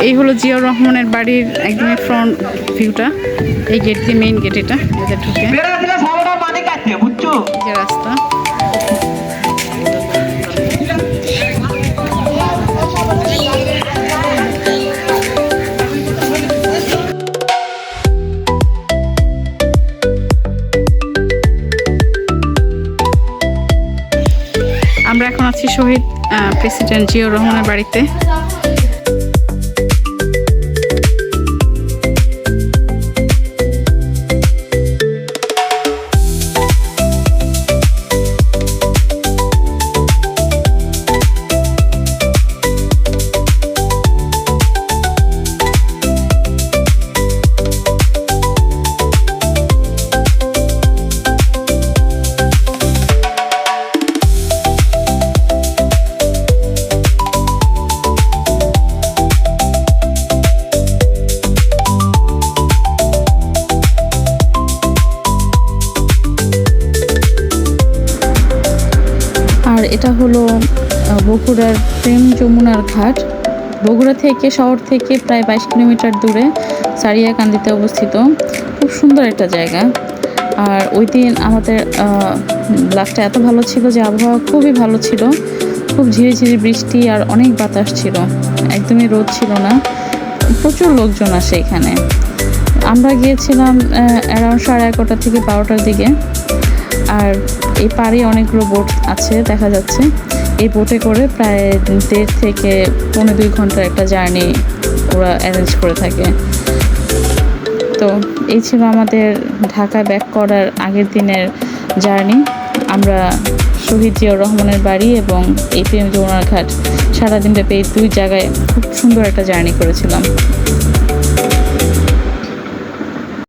এই হলো জিয়াউর রহমানের বাড়ির একদমই ফ্রন্ট ভিউটা। এই গেট দিয়ে, মেইন গেট এটা, এটা ঢুকে যে রাস্তা। আমরা এখন আছি শহীদ প্রেসিডেন্ট জিয়াউর রহমানের বাড়িতে। আর এটা হলো বগুড়ার প্রেম যমুনার ঘাট। বগুড়া থেকে, শহর থেকে প্রায় 22 কিলোমিটার দূরে সারিয়াকান্দিতে অবস্থিত। খুব সুন্দর একটা জায়গা। আর ওই দিন আমাদের লাস্টটা এত ভালো ছিল যে আবহাওয়া খুবই ভালো ছিল, খুব ঝিরিঝিরি বৃষ্টি আর অনেক বাতাস ছিল, একদমই রোদ ছিল না। প্রচুর লোকজন আসে এখানে। আমরা গিয়েছিলাম অ্যারাউন্ড 11:30 থেকে 12টার দিকে। আর এই পাড়ে অনেকগুলো বোট আছে দেখা যাচ্ছে। এই বোটে করে প্রায় 1.5 থেকে 1.5-2 ঘন্টার একটা জার্নি ওরা অ্যারেঞ্জ করে থাকে। তো এই ছিল আমাদের ঢাকা ব্যাক করার আগের দিনের জার্নি। আমরা শহীদ জিয়াউর রহমানের বাড়ি এবং এই প্রেম যমুনার ঘাট সারাদিন ব্যাপী এই 2 জায়গায় খুব সুন্দর একটা জার্নি করেছিলাম।